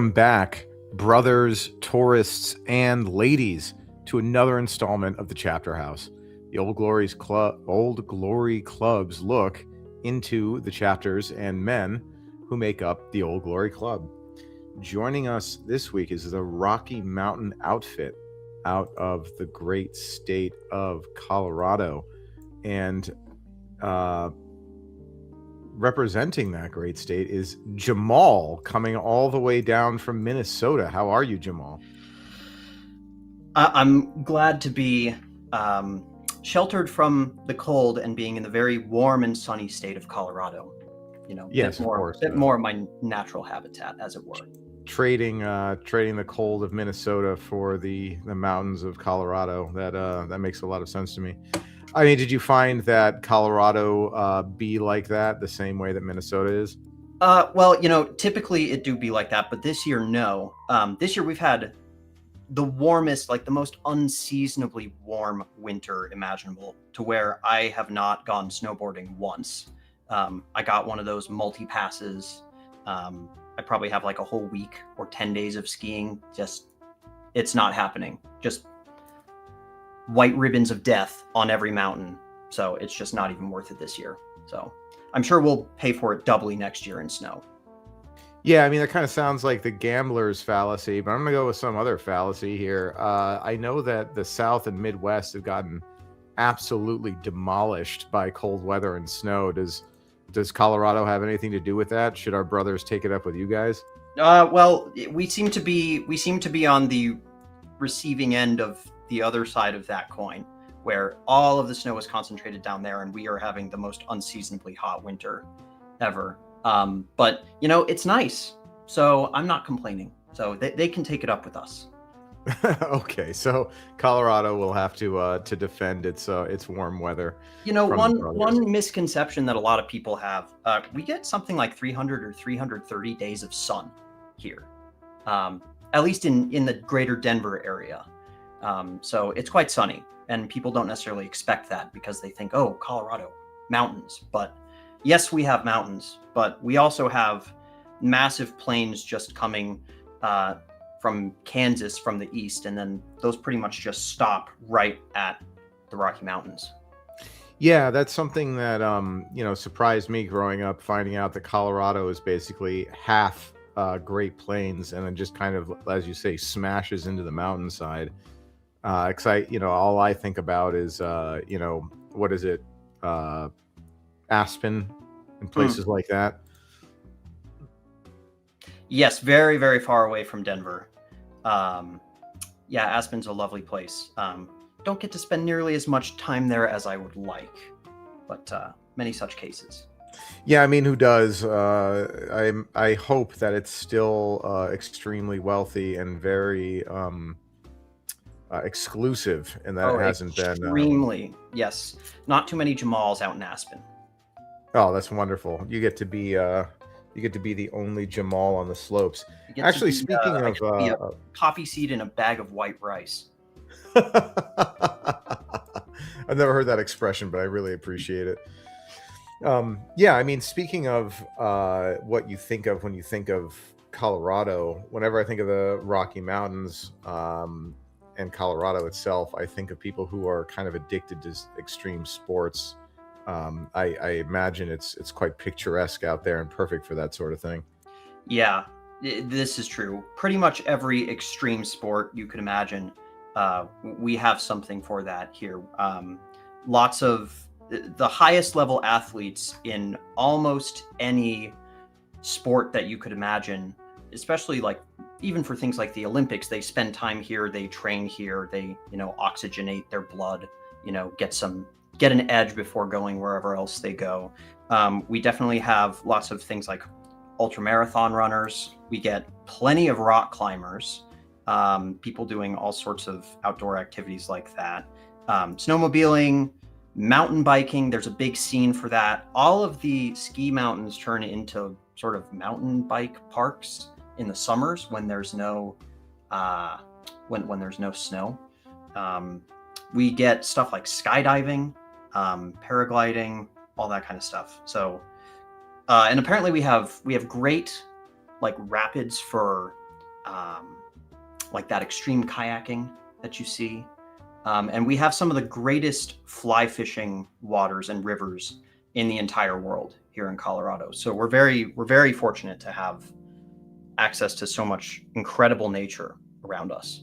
Welcome back, brothers, tourists, and ladies, to another installment of the Chapter House. The Old Glory Club's look into the chapters and men who make up the Old Glory Club. Joining us this week is the Rocky Mountain outfit out of the great state of Colorado, and representing that great state is Jamal, coming all the way down from Minnesota. How are you, Jamal? I'm glad to be sheltered from the cold and being in the very warm and sunny state of Colorado. Yes, of course. A bit more of my natural habitat, as it were. Trading the cold of Minnesota for the mountains of Colorado. That makes a lot of sense to me. I mean, did you find that Colorado be like that the same way that Minnesota is? Well, typically it do be like that, but this year, no. This year we've had the warmest, like the most unseasonably warm winter imaginable, to where I have not gone snowboarding once. I got one of those multi-passes. I probably have like a whole week or 10 days of skiing. It's not happening. Just white ribbons of death on every mountain. So it's just not even worth it this year. So I'm sure we'll pay for it doubly next year in snow. Yeah, I mean, that kind of sounds like the gambler's fallacy, but I'm going to go with some other fallacy here. I know that the South and Midwest have gotten absolutely demolished by cold weather and snow. Does Colorado have anything to do with that? Should our brothers take it up with you guys? Well, we seem to be on the receiving end of the other side of that coin, where all of the snow is concentrated down there, and we are having the most unseasonably hot winter ever. But it's nice, so I'm not complaining. So they can take it up with us. Okay, so Colorado will have to defend its warm weather. One misconception that a lot of people have: we get something like 300 or 330 days of sun here, at least in the greater Denver area. So it's quite sunny, and people don't necessarily expect that because they think, oh, Colorado, mountains. But yes, we have mountains, but we also have massive plains just coming from Kansas from the east, and then those pretty much just stop right at the Rocky Mountains. Yeah, that's something that surprised me growing up, finding out that Colorado is basically half Great Plains, and then just kind of, as you say, smashes into the mountainside. Because all I think about is what is it, Aspen and places like that. Yes, very, very far away from Denver. Yeah, Aspen's a lovely place. Don't get to spend nearly as much time there as I would like, but many such cases. Yeah, I mean, who does? I hope that it's still extremely wealthy and very exclusive, and that it hasn't been extremely. Yes, not too many Jamals out in Aspen. Oh, that's wonderful. You get to be the only Jamal on the slopes. Actually, speaking of a poppy seed in a bag of white rice. I've never heard that expression, but I really appreciate it. Yeah, I mean, speaking of what you think of when you think of Colorado, whenever I think of the Rocky Mountains and Colorado itself, I think of people who are kind of addicted to extreme sports. I imagine it's quite picturesque out there and perfect for that sort of thing. Yeah, this is true. Pretty much every extreme sport you could imagine, we have something for that here. Lots of the highest level athletes in almost any sport that you could imagine, especially like even for things like the Olympics, they spend time here, they train here, they oxygenate their blood, get an edge before going wherever else they go. We definitely have lots of things like ultramarathon runners. We get plenty of rock climbers, people doing all sorts of outdoor activities like that. Snowmobiling, mountain biking, there's a big scene for that. All of the ski mountains turn into sort of mountain bike parks in the summers when there's no when there's no snow. We get stuff like skydiving, paragliding, all that kind of stuff. So, and apparently we have great like rapids for like that extreme kayaking that you see. And we have some of the greatest fly fishing waters and rivers in the entire world here in Colorado. So we're very fortunate to have access to so much incredible nature around us.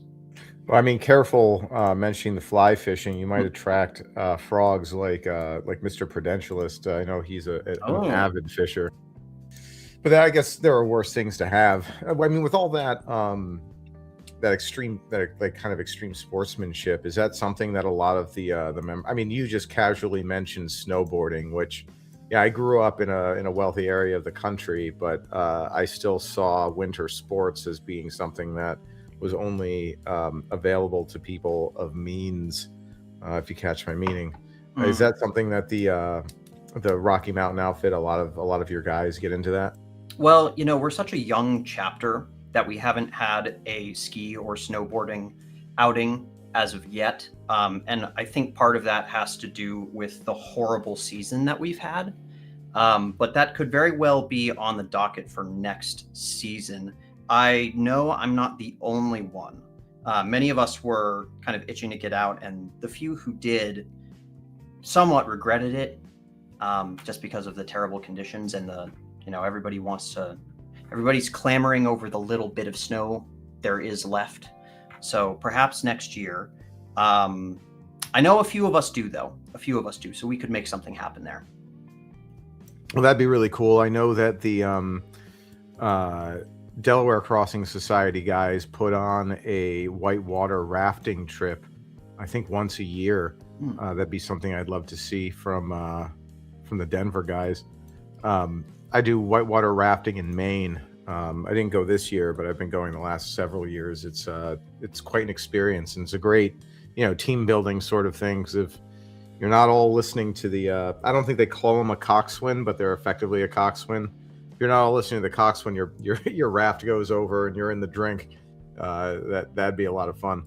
Well, I mean, careful mentioning the fly fishing. You might attract frogs like Mr. Prudentialist. I know he's an avid fisher. But I guess there are worse things to have. I mean, with all that that kind of extreme sportsmanship, is that something that a lot of the I mean, you just casually mentioned snowboarding, which, yeah, I grew up in a wealthy area of the country, but I still saw winter sports as being something that was only available to people of means, if you catch my meaning. Is that something that the Rocky Mountain outfit, a lot of your guys get into that? Well, we're such a young chapter that we haven't had a ski or snowboarding outing as of yet. And I think part of that has to do with the horrible season that we've had. But that could very well be on the docket for next season. I know I'm not the only one. Many of us were kind of itching to get out, and the few who did somewhat regretted it, just because of the terrible conditions and everybody's clamoring over the little bit of snow there is left. So perhaps next year. I know a few of us do, though. A few of us do, so we could make something happen there. Well, that'd be really cool. I know that the Delaware Crossing Society guys put on a whitewater rafting trip, I think once a year. That'd be something I'd love to see from the Denver guys. I do whitewater rafting in Maine. I didn't go this year, but I've been going the last several years. It's quite an experience, and it's a great, team building sort of thing. 'Cause if you're not all listening to the, I don't think they call them a coxswain, but they're effectively a coxswain. If you're not all listening to the coxswain, your raft goes over and you're in the drink. That'd be a lot of fun.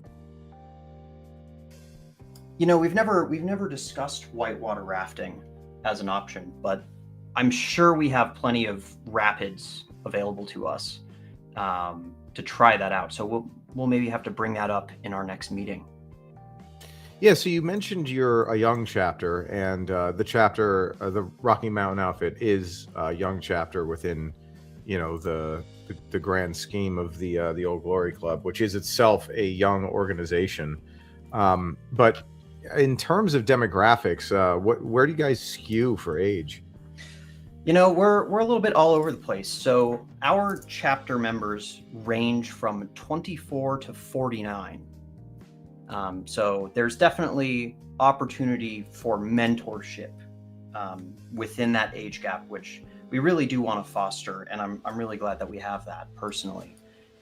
We've never discussed whitewater rafting as an option, but I'm sure we have plenty of rapids available to us to try that out. So we'll maybe have to bring that up in our next meeting. Yeah, so you mentioned you're a young chapter, and the chapter, the Rocky Mountain outfit, is a young chapter within, the grand scheme of the Old Glory Club, which is itself a young organization. But in terms of demographics, where do you guys skew for age? We're a little bit all over the place. So our chapter members range from 24 to 49. So there's definitely opportunity for mentorship within that age gap, which we really do want to foster, and I'm really glad that we have that personally.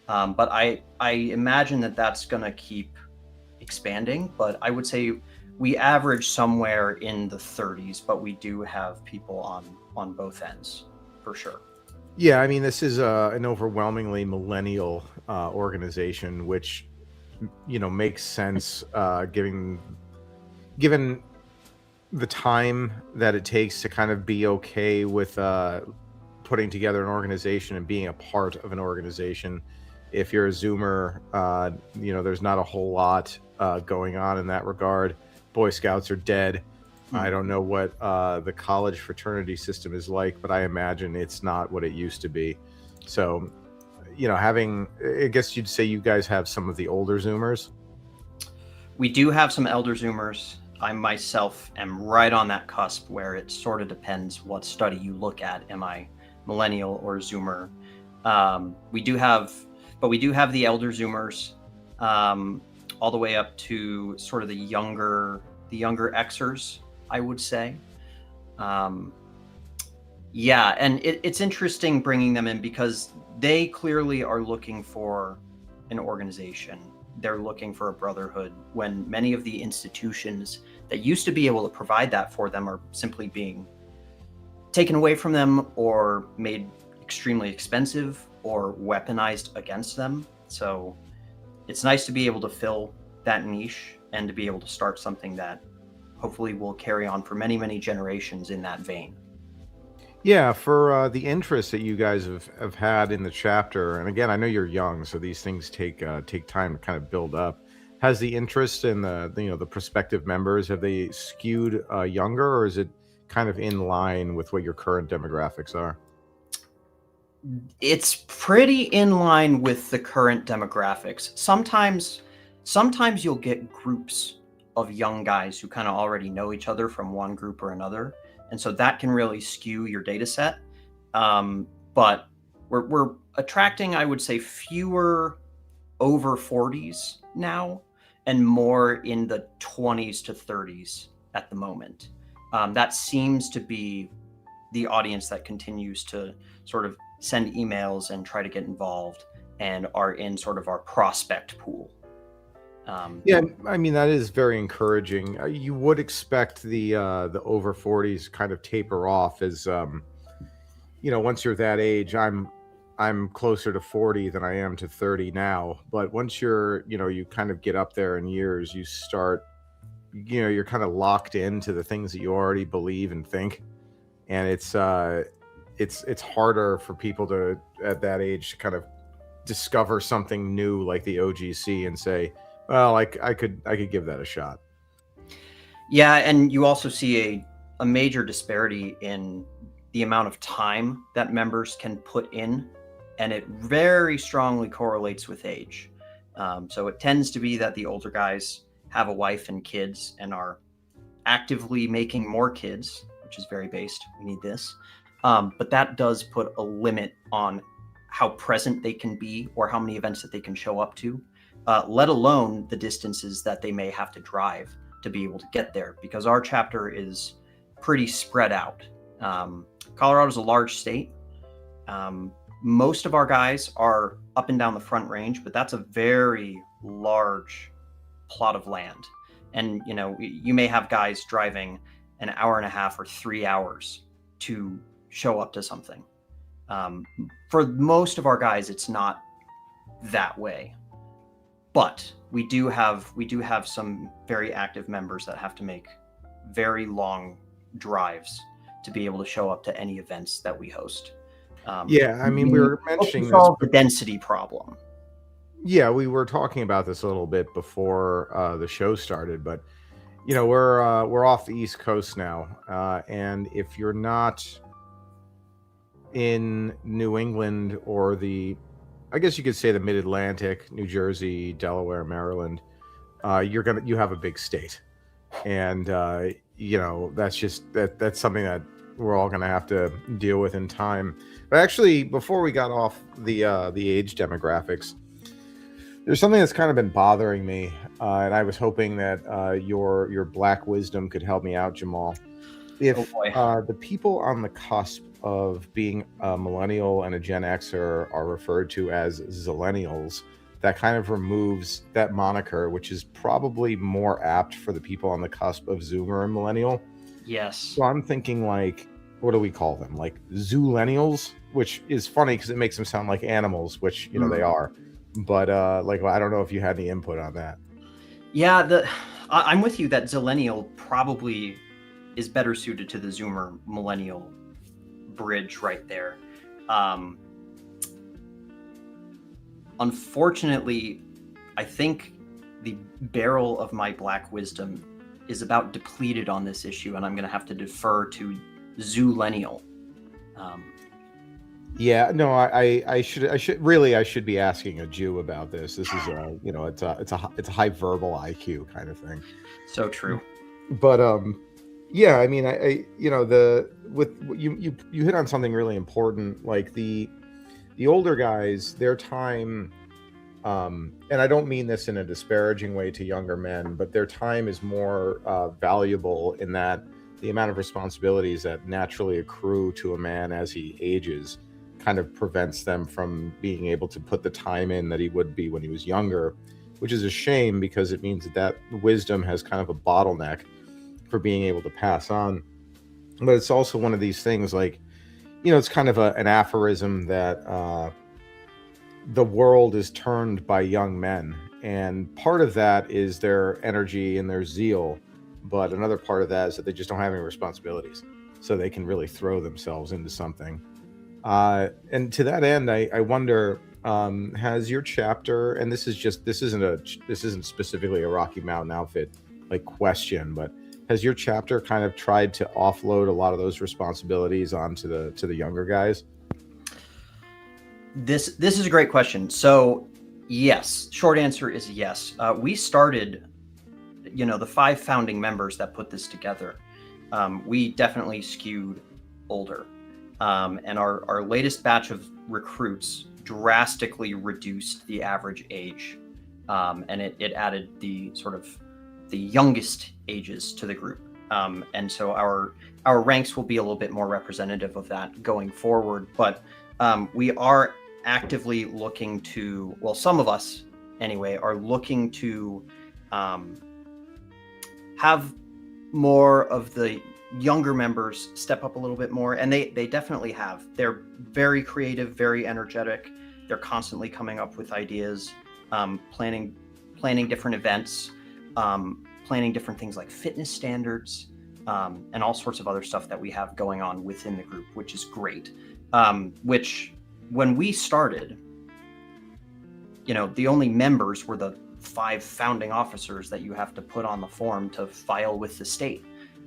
But I imagine that that's going to keep expanding. But I would say we average somewhere in the 30s, but we do have people on both ends for sure. Yeah, I mean, this is an overwhelmingly millennial organization, which makes sense given the time that it takes to kind of be okay with putting together an organization and being a part of an organization. If you're a Zoomer, there's not a whole lot going on in that regard. Boy Scouts are dead. I don't know what the college fraternity system is like, but I imagine it's not what it used to be. So, I guess you'd say you guys have some of the older Zoomers. We do have some elder Zoomers. I myself am right on that cusp where it sort of depends what study you look at. Am I millennial or Zoomer? We do have the elder Zoomers, all the way up to sort of the younger Xers, I would say. Yeah, and it's interesting bringing them in because they clearly are looking for an organization. They're looking for a brotherhood when many of the institutions that used to be able to provide that for them are simply being taken away from them or made extremely expensive or weaponized against them. So it's nice to be able to fill that niche and to be able to start something that hopefully will carry on for many, many generations in that vein. Yeah, for the interest that you guys have had in the chapter, and again, I know you're young, so these things take time to kind of build up. Has the interest in the prospective members, have they skewed younger, or is it kind of in line with what your current demographics are? It's pretty in line with the current demographics. Sometimes you'll get groups of young guys who kind of already know each other from one group or another, and so that can really skew your data set. But we're attracting, I would say, fewer over 40s now and more in the 20s to 30s at the moment. That seems to be the audience that continues to sort of send emails and try to get involved and are in sort of our prospect pool. Yeah, I mean that is very encouraging. You would expect the over 40s kind of taper off as once you're that age. I'm closer to 40 than I am to 30 now, but once you kind of get up there in years, you start you're kind of locked into the things that you already believe and think, and it's harder for people to at that age to kind of discover something new like the OGC and say, well, I could give that a shot. Yeah, and you also see a major disparity in the amount of time that members can put in, and it very strongly correlates with age. So it tends to be that the older guys have a wife and kids and are actively making more kids, which is very based. We need this. But that does put a limit on how present they can be or how many events that they can show up to, let alone the distances that they may have to drive to be able to get there, because our chapter is pretty spread out. Colorado is a large state. Most of our guys are up and down the Front Range, but that's a very large plot of land. And, you may have guys driving an hour and a half or 3 hours to show up to something. For most of our guys, it's not that way. But we do have some very active members that have to make very long drives to be able to show up to any events that we host. Yeah, I mean, we were mentioning this. Solve the density problem. Yeah, we were talking about this a little bit before the show started, but we're off the East Coast now, and if you're not in New England or I guess you could say the Mid-Atlantic, New Jersey, Delaware, Maryland, you have a big state, and that's something that we're all gonna have to deal with in time. But actually, before we got off the age demographics, there's something that's kind of been bothering me, and I was hoping that your black wisdom could help me out, Jamal. If the people on the cusp of being a millennial and a Gen Xer are referred to as zillennials, that kind of removes that moniker, which is probably more apt for the people on the cusp of Zoomer and millennial. Yes. So I'm thinking, like, what do we call them? Like zoolennials, which is funny because it makes them sound like animals, which they are. But I don't know if you had any input on that. Yeah, I'm with you that zillennial probably is better suited to the Zoomer millennial bridge right there. Unfortunately, I think the barrel of my black wisdom is about depleted on this issue, and I'm going to have to defer to zoolennial. Yeah, no, I should be asking a Jew about this. This is it's a high verbal IQ kind of thing. So true. But yeah, I mean, you hit on something really important, like the older guys, their time, and I don't mean this in a disparaging way to younger men, but their time is more valuable in that the amount of responsibilities that naturally accrue to a man as he ages kind of prevents them from being able to put the time in that he would be when he was younger, which is a shame because it means that wisdom has kind of a bottleneck for being able to pass on. But it's also one of these things, like, it's kind of an aphorism that the world is turned by young men, and part of that is their energy and their zeal, but another part of that is that they just don't have any responsibilities. so they can really throw themselves into something. And to that end, I wonder, has your chapter, and this isn't specifically a Rocky Mountain Outfit like question, but has your chapter kind of tried to offload a lot of those responsibilities onto the younger guys? This is a great question. So yes, short answer is yes. We started, the 5 founding members that put this together. We definitely skewed older. And our latest batch of recruits drastically reduced the average age. And it added the sort of the youngest ages to the group. And so our ranks will be a little bit more representative of that going forward. But we are actively looking to, well, some of us anyway, are looking to have more of the younger members step up a little bit more, and they definitely have. They're very creative, very energetic. They're constantly coming up with ideas, planning different events, planning different things like fitness standards, and all sorts of other stuff that we have going on within the group, which is great. Which, when we started, the only members were the 5 founding officers that you have to put on the form to file with the state.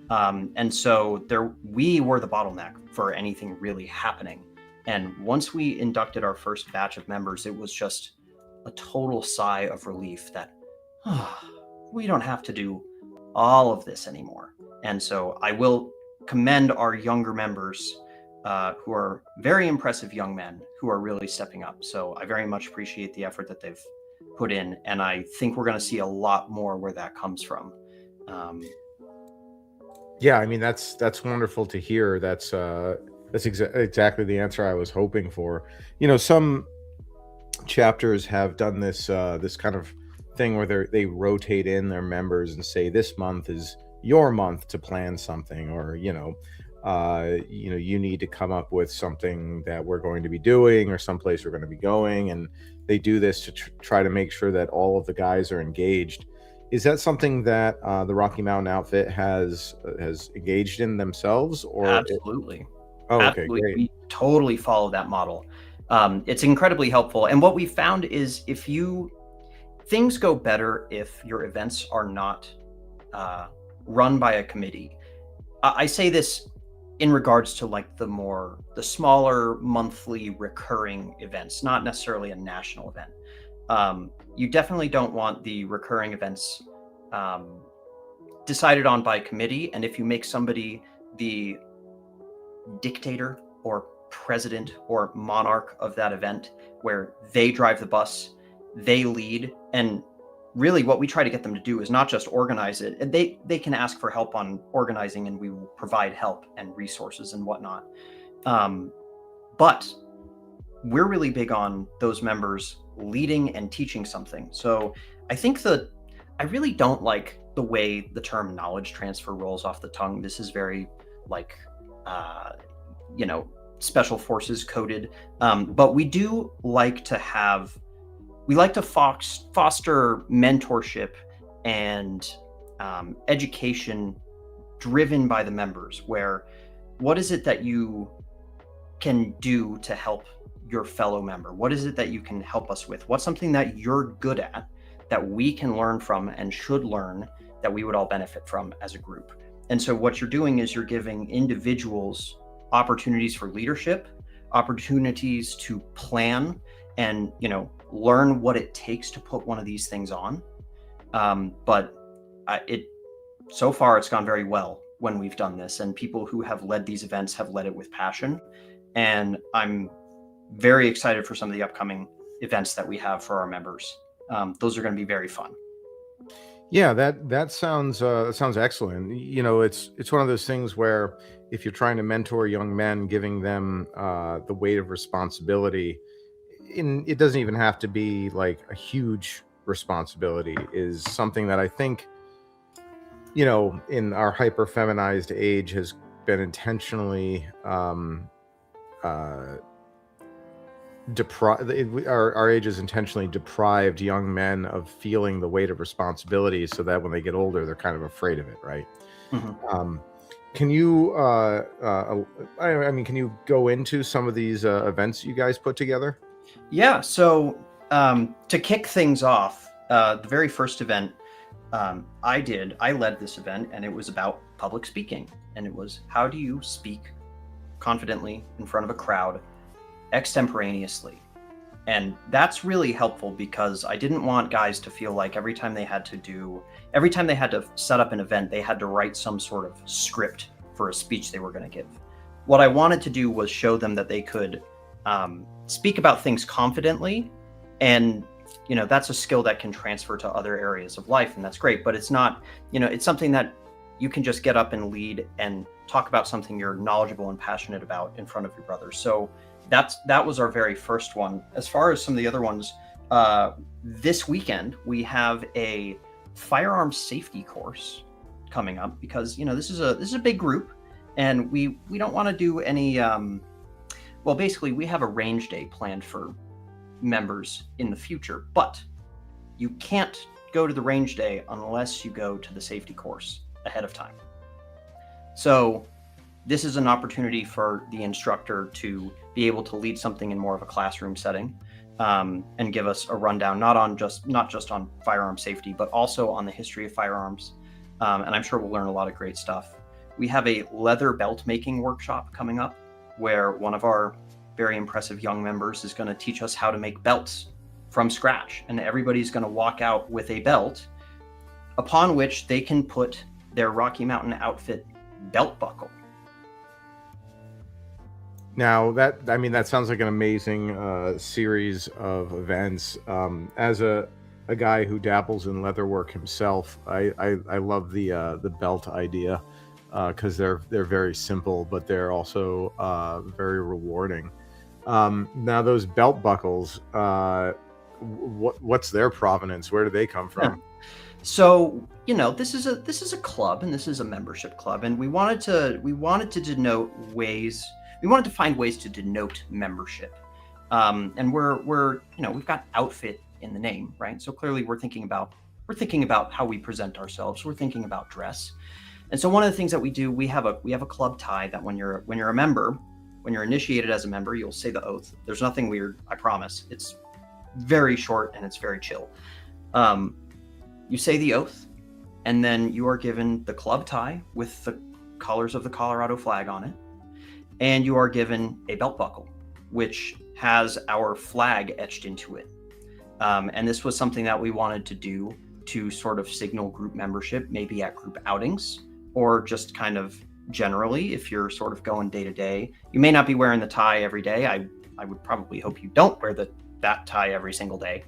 And so we were the bottleneck for anything really happening. And once we inducted our first batch of members, it was just a total sigh of relief that we don't have to do all of this anymore. And so I will commend our younger members, who are very impressive young men who are really stepping up. So I very much appreciate the effort that they've put in. And I think we're going to see a lot more where that comes from. Yeah, I mean, that's wonderful to hear. That's exactly the answer I was hoping for. Some chapters have done this kind of thing where they rotate in their members and say, this month is your month to plan something, or you need to come up with something that we're going to be doing or someplace we're going to be going, and they do this to try to make sure that all of the guys are engaged. Is that something that the Rocky Mountain Outfit has engaged in themselves? Or Absolutely. Oh, okay, Absolutely. great. We totally follow that model. It's incredibly helpful. And what we found is things go better if your events are not run by a committee. I say this in regards to like the smaller monthly recurring events, not necessarily a national event. You definitely don't want the recurring events decided on by committee. And if you make somebody the dictator or president or monarch of that event, where they drive the bus, they lead, and really what we try to get them to do is not just organize it. And they can ask for help on organizing, and we will provide help and resources and whatnot. But we're really big on those members leading and teaching something. So I think I really don't like the way the term knowledge transfer rolls off the tongue. This is very like, special forces coded. But we do like to foster mentorship and education driven by the members, where what is it that you can do to help your fellow member? What is it that you can help us with? What's something that you're good at that we can learn from and should learn, that we would all benefit from as a group? And so what you're doing is you're giving individuals opportunities for leadership, opportunities to plan and, learn what it takes to put one of these things on. But so far it's gone very well when we've done this, and people who have led these events have led it with passion. And I'm very excited for some of the upcoming events that we have for our members. Those are going to be very fun. Yeah, that sounds excellent. It's one of those things where if you're trying to mentor young men, giving them the weight of responsibility, it doesn't even have to be like a huge responsibility, is something that I think, in our hyper feminized age has been intentionally our age has intentionally deprived young men of feeling the weight of responsibility, so that when they get older, they're kind of afraid of it, right? Mm-hmm. Can you, I mean, can you go into some of these events you guys put together? Yeah. So to kick things off, the very first event I led this event, and it was about public speaking. And it was, how do you speak confidently in front of a crowd extemporaneously? And that's really helpful because I didn't want guys to feel like every time they had to set up an event, they had to write some sort of script for a speech they were going to give. What I wanted to do was show them that they could speak about things confidently, and that's a skill that can transfer to other areas of life, and that's great. But it's not, it's something that you can just get up and lead and talk about something you're knowledgeable and passionate about in front of your brothers. So that was our very first one. As far as some of the other ones, this weekend we have a firearm safety course coming up, because this is a big group, and we don't want to do any. Well, basically, we have a range day planned for members in the future, but you can't go to the range day unless you go to the safety course ahead of time. So this is an opportunity for the instructor to be able to lead something in more of a classroom setting, and give us a rundown, not just on firearm safety, but also on the history of firearms. And I'm sure we'll learn a lot of great stuff. We have a leather belt making workshop coming up, where one of our very impressive young members is going to teach us how to make belts from scratch. And everybody's going to walk out with a belt upon which they can put their Rocky Mountain outfit belt buckle. Now that sounds like an amazing series of events. As a guy who dabbles in leatherwork himself, I love the belt idea, because they're very simple, but they're also very rewarding. Now those belt buckles, what's their provenance? Where do they come from? So this is a club, and this is a membership club, and we wanted to denote ways. We wanted to find ways to denote membership, and we've got outfit in the name, right? So clearly we're thinking about how we present ourselves. We're thinking about dress, and so one of the things that we do, we have a club tie that when you're a member, when you're initiated as a member, you'll say the oath. There's nothing weird, I promise. It's very short and it's very chill. You say the oath, and then you are given the club tie with the colors of the Colorado flag on it. And you are given a belt buckle, which has our flag etched into it. And this was something that we wanted to do to sort of signal group membership, maybe at group outings, or just kind of generally, if you're sort of going day to day. You may not be wearing the tie every day. I would probably hope you don't wear that tie every single day.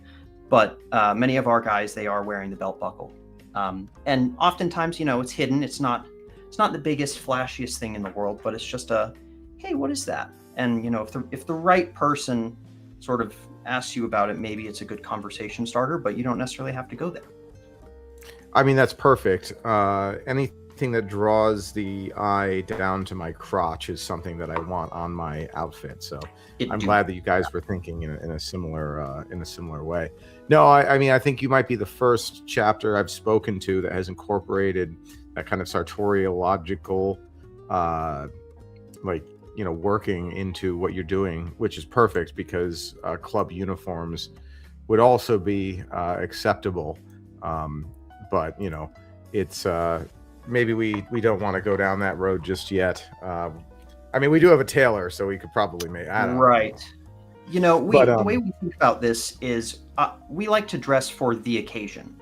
But many of our guys, they are wearing the belt buckle. And oftentimes, it's hidden. It's not the biggest, flashiest thing in the world, but it's just hey, what is that? And if the right person sort of asks you about it, maybe it's a good conversation starter, but you don't necessarily have to go there. I mean, that's perfect. Anything that draws the eye down to my crotch is something that I want on my outfit. So I'm glad that you guys were thinking in a similar way. No, I mean, I think you might be the first chapter I've spoken to that has incorporated that kind of sartorial logical, working into what you're doing, which is perfect, because club uniforms would also be acceptable. But it's maybe we don't want to go down that road just yet. I mean, we do have a tailor, so we could probably make. I don't right. know. The way we think about this is we like to dress for the occasion,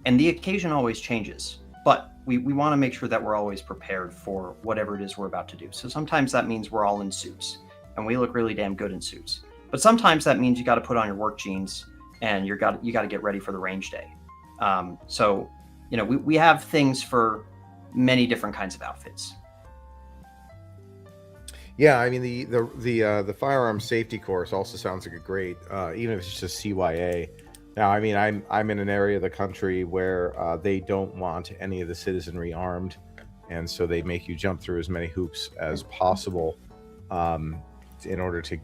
and the occasion always changes. But we want to make sure that we're always prepared for whatever it is we're about to do. So sometimes that means we're all in suits, and we look really damn good in suits. But sometimes that means you got to put on your work jeans, and you got to get ready for the range day. So we have things for many different kinds of outfits. Yeah, I mean the firearm safety course also sounds like a great, even if it's just CYA. Now, I mean, I'm in an area of the country where they don't want any of the citizenry armed, and so they make you jump through as many hoops as possible in order to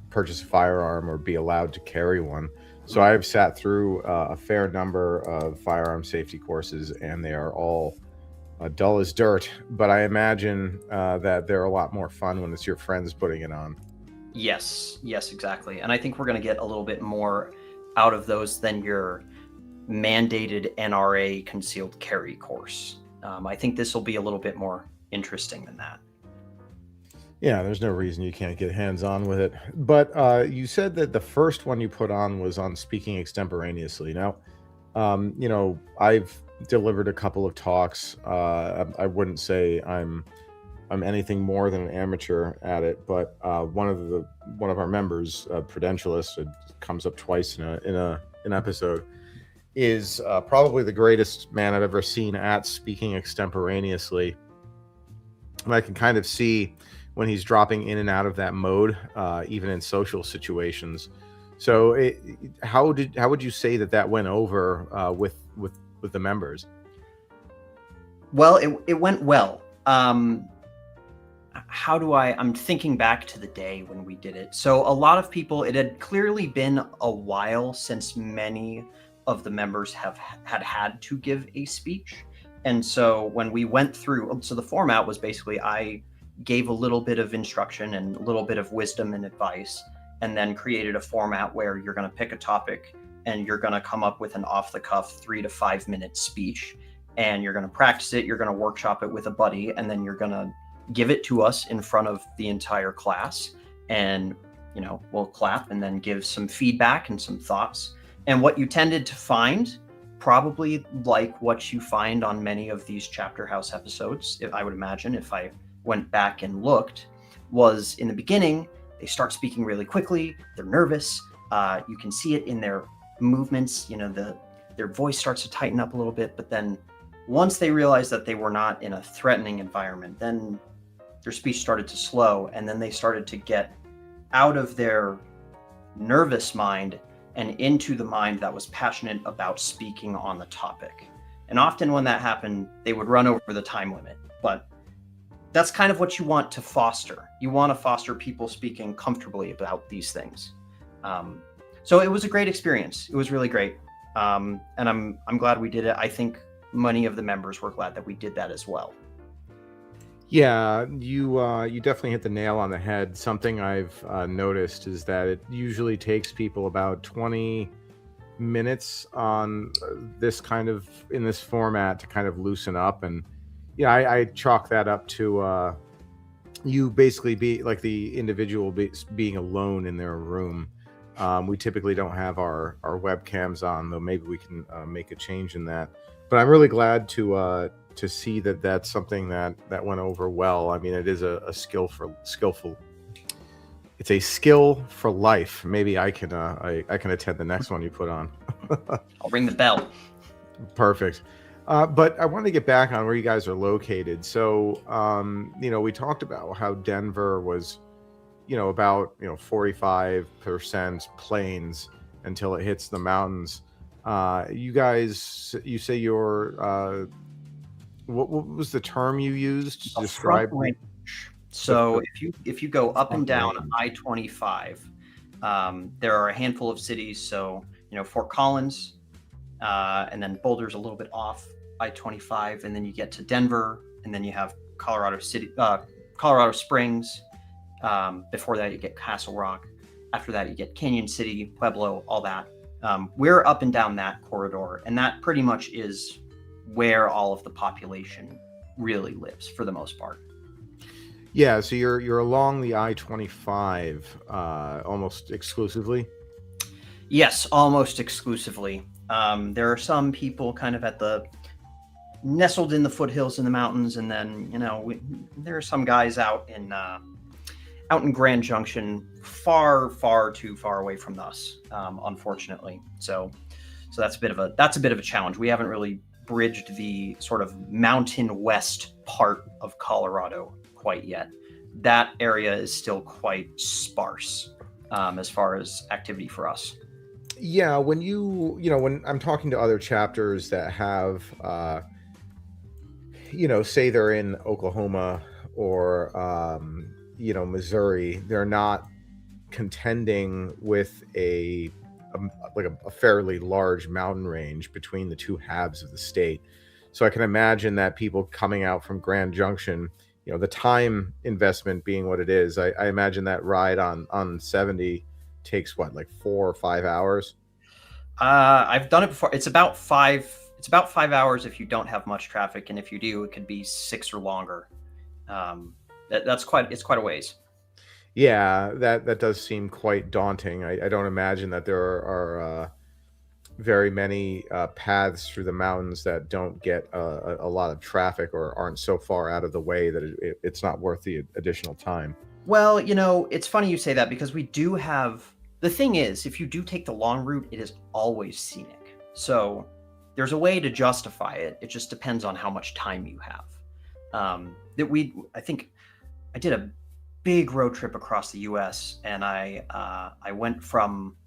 purchase a firearm or be allowed to carry one. So I've sat through a fair number of firearm safety courses, and they are all dull as dirt, but I imagine that they're a lot more fun when it's your friends putting it on. Yes, exactly. And I think we're going to get a little bit more out of those than your mandated NRA concealed carry course. I think this will be a little bit more interesting than that. Yeah, there's no reason you can't get hands-on with it. But you said that the first one you put on was on speaking extemporaneously. Now, I've delivered a couple of talks. I wouldn't say I'm anything more than an amateur at it, but one of our members, Prudentialist, it comes up twice in an episode, is probably the greatest man I've ever seen at speaking extemporaneously. And I can kind of see when he's dropping in and out of that mode, even in social situations. So, how would you say that went over with the members? Well, it went well. I'm thinking back to the day when we did it. So a lot of people, it had clearly been a while since many of the members had to give a speech. And so when we went through, so the format was basically I gave a little bit of instruction and a little bit of wisdom and advice, and then created a format where you're going to pick a topic and you're going to come up with an off-the-cuff 3 to 5 minute speech, and you're going to practice it, you're going to workshop it with a buddy, and then you're going to give it to us in front of the entire class, and we'll clap and then give some feedback and some thoughts. And what you tended to find, probably like what you find on many of these chapter house episodes, if I would imagine, if I went back and looked, was in the beginning they start speaking really quickly, they're nervous, you can see it in their movements, their voice starts to tighten up a little bit, but then once they realized that they were not in a threatening environment, then their speech started to slow, and then they started to get out of their nervous mind and into the mind that was passionate about speaking on the topic. And often when that happened, they would run over the time limit. But that's kind of what you want to foster. You want to foster people speaking comfortably about these things. So it was a great experience. It was really great. And I'm glad we did it. I think many of the members were glad that we did that as well. Yeah, you definitely hit the nail on the head. Something I've noticed is that it usually takes people about 20 minutes on in this format to kind of loosen up. And I chalk that up to you basically be like the individual being alone in their room. We typically don't have our webcams on, though maybe we can make a change in that. But I'm really glad to see that that's something that went over well. I mean, it is a skillful. It's a skill for life. Maybe I can attend the next one you put on. I'll ring the bell. Perfect. But I wanted to get back on where you guys are located. So, we talked about how Denver was, about 45% plains until it hits the mountains. You guys, you say you're what was the term you used to describe? Front range. So if you go up and down I-25, there are a handful of cities. So Fort Collins, and then Boulder's a little bit off I-25, and then you get to Denver, and then you have Colorado Springs. Before that, you get Castle Rock. After that, you get Canyon City, Pueblo, all that. We're up and down that corridor, and that pretty much is where all of the population really lives for the most part. Yeah, so you're along the I-25 almost exclusively? Yes, almost exclusively. There are some people kind of nestled in the foothills in the mountains, and then there are some guys out in Grand Junction, far too far away from us, unfortunately. So that's a bit of a challenge. We haven't really bridged the sort of mountain west part of Colorado quite yet. That area is still quite sparse as far as activity for us. Yeah, when when I'm talking to other chapters that have say they're in Oklahoma or Missouri, they're not contending with a fairly large mountain range between the two halves of the state. So I can imagine that people coming out from Grand Junction, the time investment being what it is, I imagine that ride on 70 takes what, like 4 or 5 hours? I've done it before. It's about 5. It's about 5 hours if you don't have much traffic, and if you do, it could be 6 or longer. That's quite. It's quite a ways. Yeah, that does seem quite daunting. I don't imagine that there are very many paths through the mountains that don't get a lot of traffic or aren't so far out of the way that it's not worth the additional time. Well, it's funny you say that because we do have. The thing is, if you do take the long route, it is always scenic. So there's a way to justify it. It just depends on how much time you have. I think I did a big road trip across the U.S. and I went from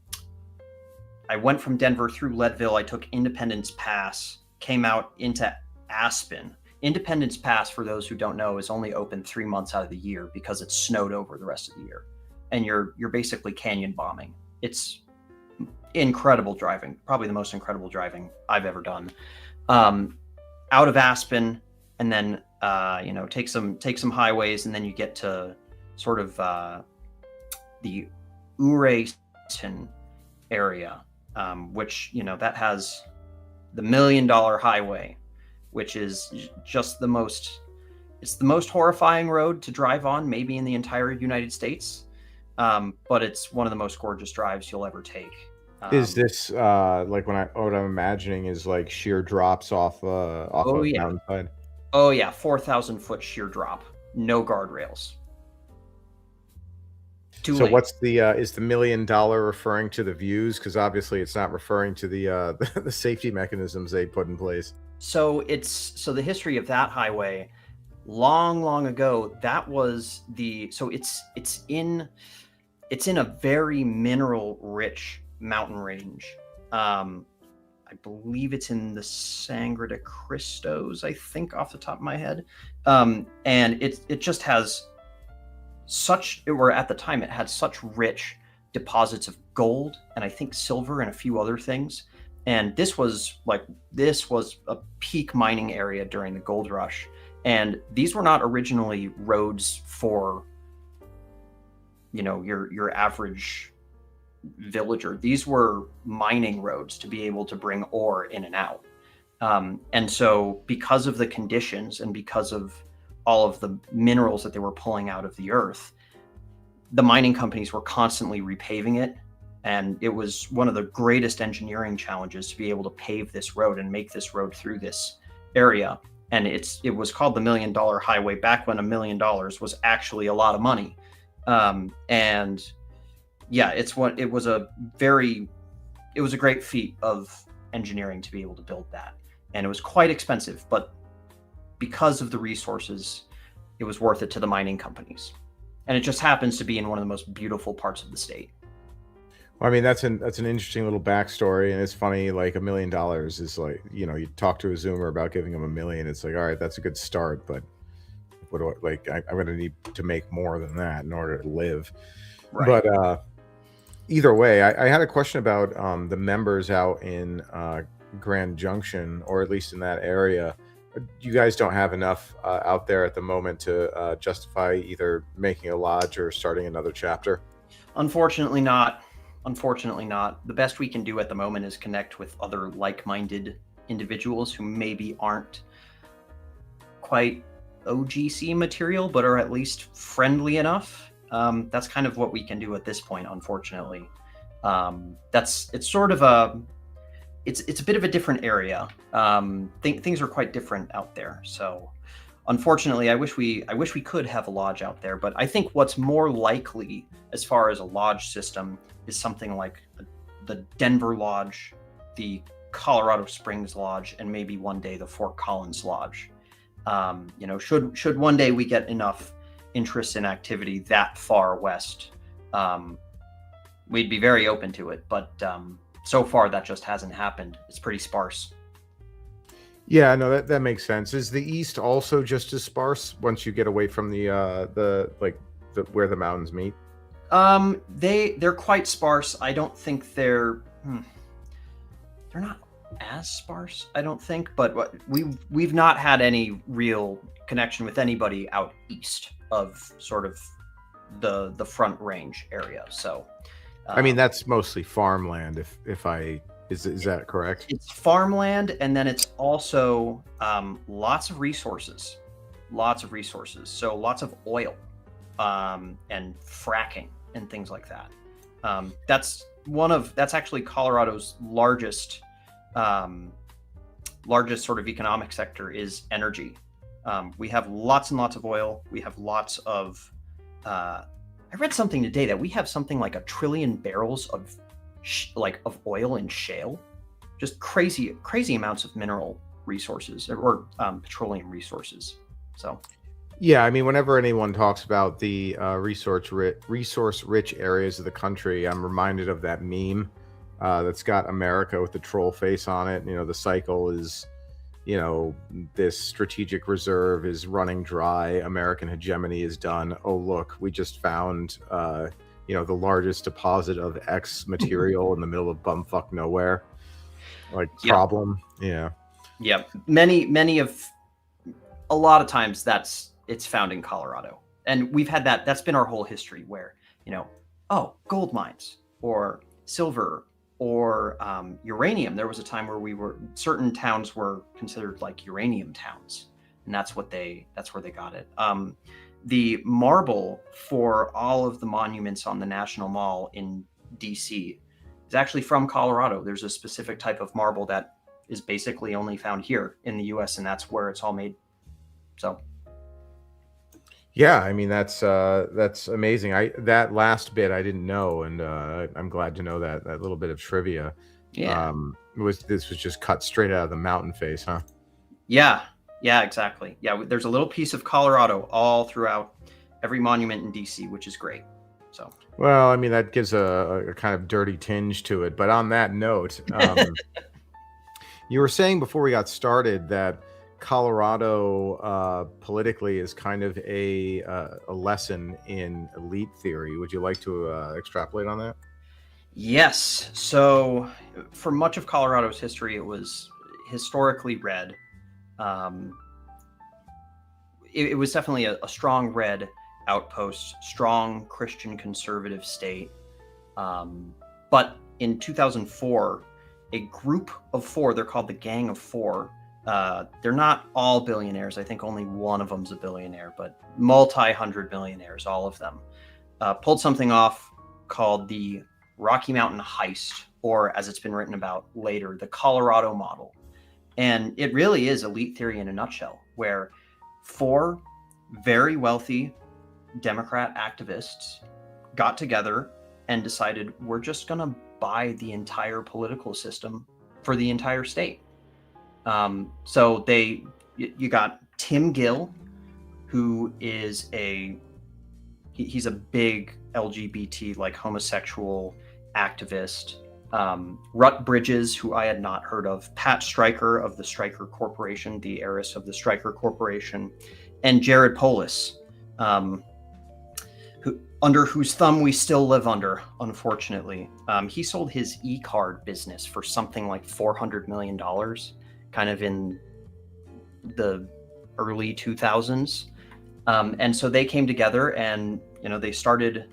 Denver through Leadville. I took Independence Pass, came out into Aspen. Independence Pass, for those who don't know, is only open 3 months out of the year because it's snowed over the rest of the year, and you're basically canyon bombing. It's incredible driving, probably the most incredible driving I've ever done. Out of Aspen, and then take some highways, and then you get to sort of the Urayton area, which that has the $1 Million Highway, which is just it's the most horrifying road to drive on, maybe in the entire United States. But it's one of the most gorgeous drives you'll ever take. Is this like what I'm imagining is like sheer drops off Oh a yeah. mountainside? Oh yeah, 4,000-foot sheer drop, no guardrails. Too So late. what's is the $1 Million referring to the views? Because obviously it's not referring to the the safety mechanisms they put in place. So the history of that highway, long ago, that was it's in a very mineral rich mountain range. I believe it's in the Sangre de Cristos, I think, off the top of my head. And it just has at the time, it had such rich deposits of gold and I think silver and a few other things. And this was a peak mining area during the gold rush. And these were not originally roads for, your average villager. These were mining roads to be able to bring ore in and out. And so because of the conditions and because of all of the minerals that they were pulling out of the earth, the mining companies were constantly repaving it. And it was one of the greatest engineering challenges to be able to pave this road and make this road through this area. And it was called the $1 Million Highway back when $1 million was actually a lot of money. And yeah, it was a great feat of engineering to be able to build that. And it was quite expensive, but because of the resources, it was worth it to the mining companies. And it just happens to be in one of the most beautiful parts of the state. Well, I mean, that's an interesting little backstory, and it's funny. Like $1 million is like, you talk to a Zoomer about giving him $1 million. It's like, all right, that's a good start, but what do I'm going to need to make more than that in order to live. Right. But either way, I had a question about the members out in Grand Junction, or at least in that area. You guys don't have enough out there at the moment to justify either making a lodge or starting another chapter? Unfortunately not. The best we can do at the moment is connect with other like-minded individuals who maybe aren't quite OGC material, but are at least friendly enough. That's kind of what we can do at this point, unfortunately. It's a bit of a different area. Things are quite different out there. So unfortunately, I wish we could have a lodge out there, but I think what's more likely as far as a lodge system is something like the Denver Lodge, the Colorado Springs Lodge, and maybe one day the Fort Collins Lodge. Should one day we get enough interest in activity that far west, we'd be very open to it. But so far, that just hasn't happened. It's pretty sparse. Yeah, no, that makes sense. Is the East also just as sparse once you get away from the where the mountains meet? They're quite sparse. I don't think they're not as sparse, I don't think, but we've not had any real connection with anybody out east of sort of the Front Range area. So, I mean, that's mostly farmland. If I is that correct? it's farmland, and then it's also lots of resources, So lots of oil and fracking and things like that. That's actually Colorado's largest sort of economic sector is energy. We have lots and lots of oil. We have lots of. I read something today that we have something like 1 trillion barrels of of oil in shale, just crazy amounts of mineral resources or petroleum resources. So. Yeah, I mean, whenever anyone talks about the resource-rich areas of the country, I'm reminded of that meme that's got America with the troll face on it. You know, the cycle is, this strategic reserve is running dry. American hegemony is done. Oh, look, we just found, the largest deposit of X material in the middle of bumfuck nowhere. Like, problem. Yeah. Yeah. A lot of times it's found in Colorado. And we've had that. That's been our whole history where, gold mines or silver or uranium. There was a time where certain towns were considered like uranium towns. And that's where they got it. The marble for all of the monuments on the National Mall in DC is actually from Colorado. There's a specific type of marble that is basically only found here in the US, and that's where it's all made. So. Yeah, I mean that's amazing. That last bit I didn't know, and I'm glad to know that little bit of trivia. Yeah. This was just cut straight out of the mountain face, huh? Yeah, exactly. Yeah, there's a little piece of Colorado all throughout every monument in DC, which is great. So. Well, I mean that gives a kind of dirty tinge to it. But on that note, you were saying before we got started that Colorado politically is kind of a lesson in elite theory. Would you like to extrapolate on that? Yes. So for much of Colorado's history, it was historically red. It was definitely a strong red outpost, strong Christian conservative state. But in 2004, a group of four, they're called the Gang of Four. They're not all billionaires. I think only one of them's a billionaire, but multi-hundred millionaires, all of them, pulled something off called the Rocky Mountain Heist, or as it's been written about later, the Colorado model. And it really is elite theory in a nutshell, where four very wealthy Democrat activists got together and decided, we're just going to buy the entire political system for the entire state. So you got Tim Gill, who is he's a big LGBT, like homosexual activist. Rut Bridges, who I had not heard of, Pat Stryker of the Stryker Corporation, the heiress of the Stryker Corporation, and Jared Polis, under whose thumb we still live under, unfortunately. He sold his e-card business for something like $400 million, kind of in the early 2000s. And so they came together and, they started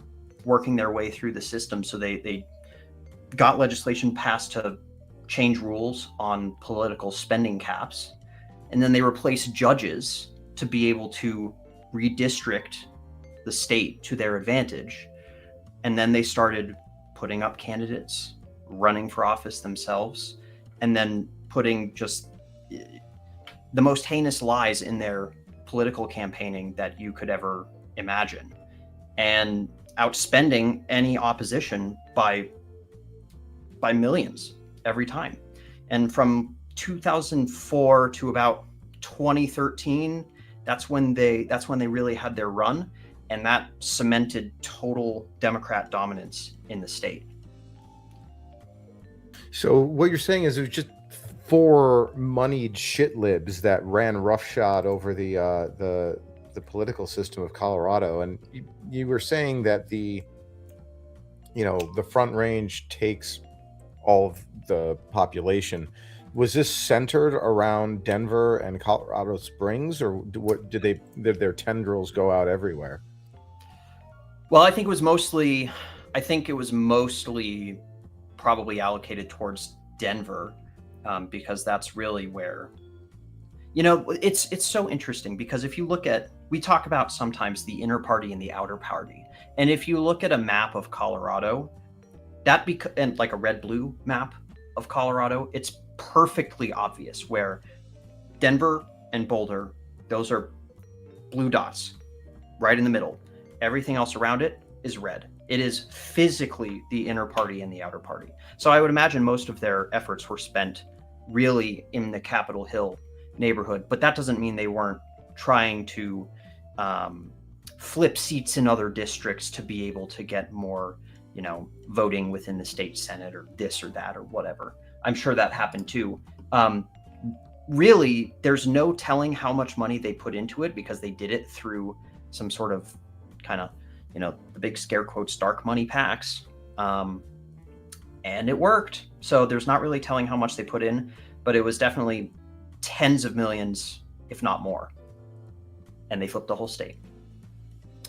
working their way through the system. So they got legislation passed to change rules on political spending caps. And then they replaced judges to be able to redistrict the state to their advantage. And then they started putting up candidates, running for office themselves, and then putting just the most heinous lies in their political campaigning that you could ever imagine, and outspending any opposition by millions every time. And from 2004 to about 2013, that's when they really had their run, and that cemented total Democrat dominance in the state. So what you're saying is it was just four moneyed shit libs that ran roughshod over the political system of Colorado, and you were saying that the Front Range takes all of the population. Was this centered around Denver and Colorado Springs, or did their tendrils go out everywhere? Well, I think it was mostly probably allocated towards Denver, because that's really where, it's so interesting, because if you look at, we talk about sometimes the inner party and the outer party, and if you look at a map of Colorado, and like a red-blue map of Colorado, it's perfectly obvious where Denver and Boulder, those are blue dots right in the middle. Everything else around it is red. It is physically the inner party and the outer party. So I would imagine most of their efforts were spent really in the Capitol Hill neighborhood, but that doesn't mean they weren't trying to flip seats in other districts to be able to get more, voting within the state Senate or this or that or whatever. I'm sure that happened too. Really, there's no telling how much money they put into it, because they did it through some sort of kind of, the big scare quotes, dark money PACs. And it worked. So there's not really telling how much they put in, but it was definitely tens of millions, if not more. And they flipped the whole state.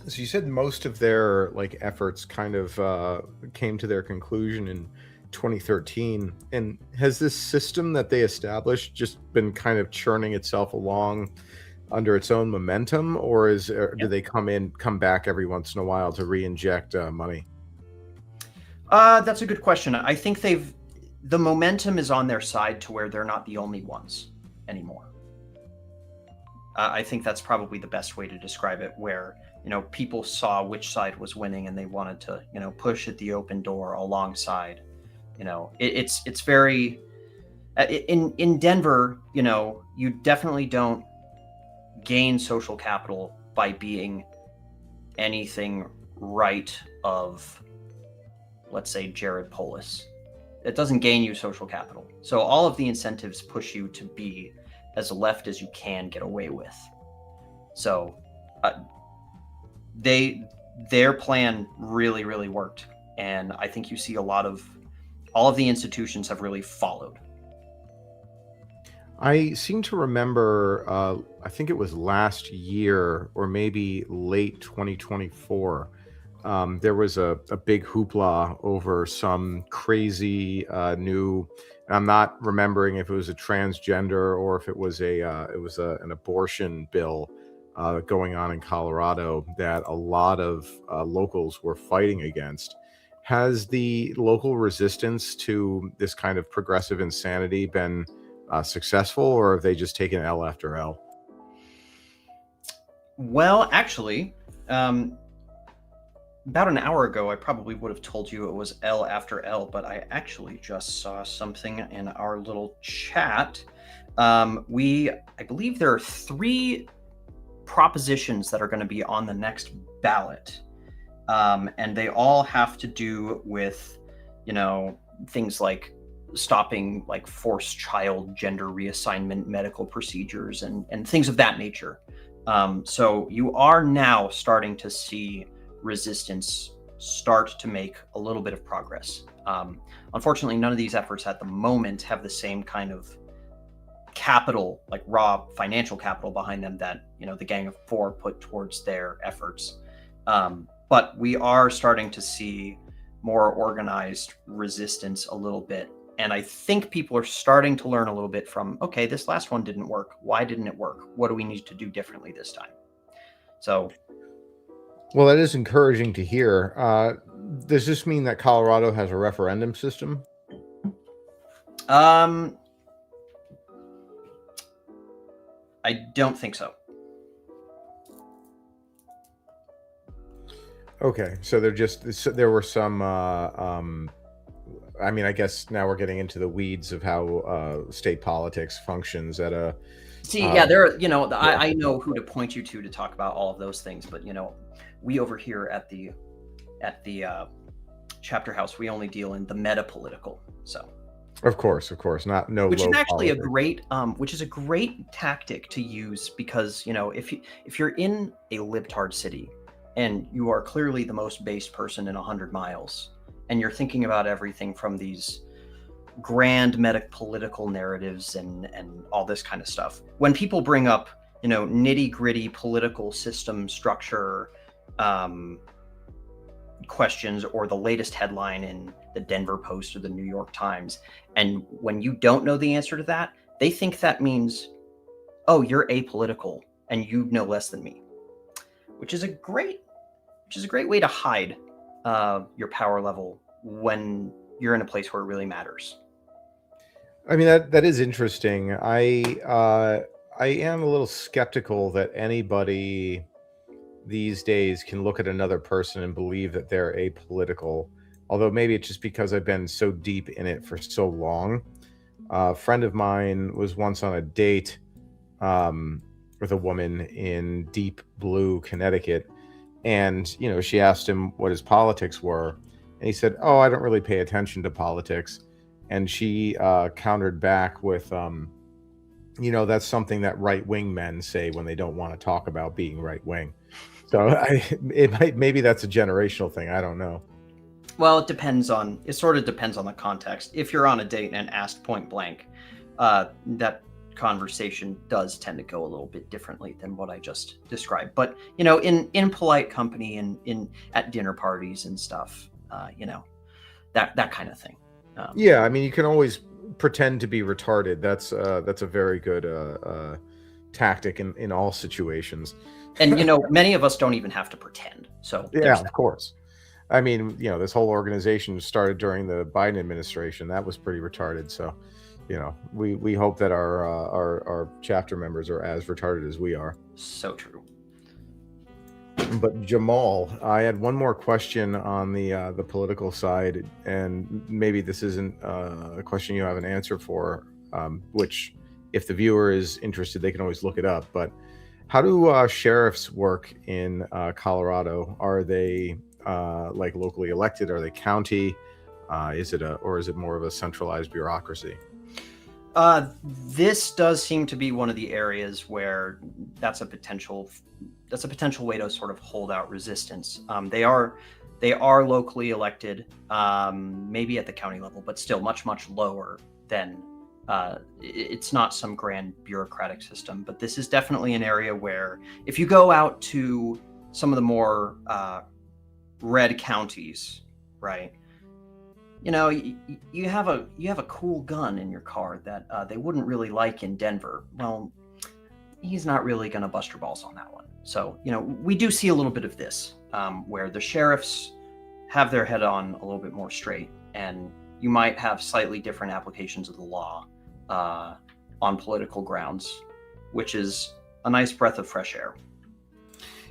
So you said most of their efforts kind of came to their conclusion in 2013. And has this system that they established just been kind of churning itself along under its own momentum, or do they come back every once in a while to re-inject money? That's a good question. I think the momentum is on their side to where they're not the only ones anymore. I think that's probably the best way to describe it, where, people saw which side was winning and they wanted to, push at the open door alongside. It's very, in Denver, you definitely don't gain social capital by being anything right of, let's say, Jared Polis. It doesn't gain you social capital. So all of the incentives push you to be as left as you can get away with. So their plan really, really worked. And I think you see all of the institutions have really followed. I seem to remember, I think it was last year or maybe late 2024, there was a big hoopla over some crazy new, and I'm not remembering if it was a transgender or if it was an abortion bill going on in Colorado that a lot of locals were fighting against. Has the local resistance to this kind of progressive insanity been successful, or have they just taken L after L? Well, actually, about an hour ago, I probably would have told you it was L after L, but I actually just saw something in our little chat. I believe there are 3 propositions that are going to be on the next ballot. And they all have to do with, things like stopping forced child gender reassignment medical procedures and things of that nature. So you are now starting to see resistance start to make a little bit of progress. Unfortunately, none of these efforts at the moment have the same kind of capital, raw financial capital behind them that, the Gang of Four put towards their efforts. But we are starting to see more organized resistance a little bit. And I think people are starting to learn a little bit from, okay, this last one didn't work. Why didn't it work? What do we need to do differently this time? So, well, that is encouraging to hear. Does this mean that Colorado has a referendum system? I don't think so. Okay, so there were some. I guess now we're getting into the weeds of how state politics functions at a. See, yeah, I know who to point you to talk about all of those things, but we over here at the chapter house, we only deal in the meta-political. So. Of course, which is actually which is a great tactic to use, because if you're in a libtard city and you are clearly the most based person in 100 miles, and you're thinking about everything from these grand political narratives and all this kind of stuff. When people bring up, nitty gritty political system structure questions, or the latest headline in the Denver Post or the New York Times, and when you don't know the answer to that, they think that means, oh, you're apolitical and you know less than me, which is a great way to hide your power level when you're in a place where it really matters. I mean, that is interesting. I am a little skeptical that anybody these days can look at another person and believe that they're apolitical. Although maybe it's just because I've been so deep in it for so long. A friend of mine was once on a date with a woman in deep blue Connecticut, and she asked him what his politics were, and he said, "Oh, I don't really pay attention to politics." And she countered back with, that's something that right-wing men say when they don't want to talk about being right-wing. So maybe that's a generational thing. I don't know. Well, it sort of depends on the context. If you're on a date and asked point blank, that conversation does tend to go a little bit differently than what I just described. But, in polite company and at dinner parties and stuff, that kind of thing. Yeah, I mean, you can always pretend to be retarded. That's a very good tactic in all situations. And many of us don't even have to pretend. So yeah, of course. I mean, this whole organization started during the Biden administration. That was pretty retarded. So, we hope that our chapter members are as retarded as we are. So true. But Jamal, I had one more question on the political side, and maybe this isn't a question you have an answer for, which, if the viewer is interested, they can always look it up. But how do sheriffs work in Colorado? Are they like locally elected? Are they county? Is it more of a centralized bureaucracy? This does seem to be one of the areas where that's a potential way to sort of hold out resistance. They are locally elected, maybe at the county level, but still much lower than. It's not some grand bureaucratic system, but this is definitely an area where if you go out to some of the more red counties, right? You have a cool gun in your car that they wouldn't really like in Denver. Well, he's not really going to bust your balls on that one. So, we do see a little bit of this where the sheriffs have their head on a little bit more straight, and you might have slightly different applications of the law on political grounds, which is a nice breath of fresh air.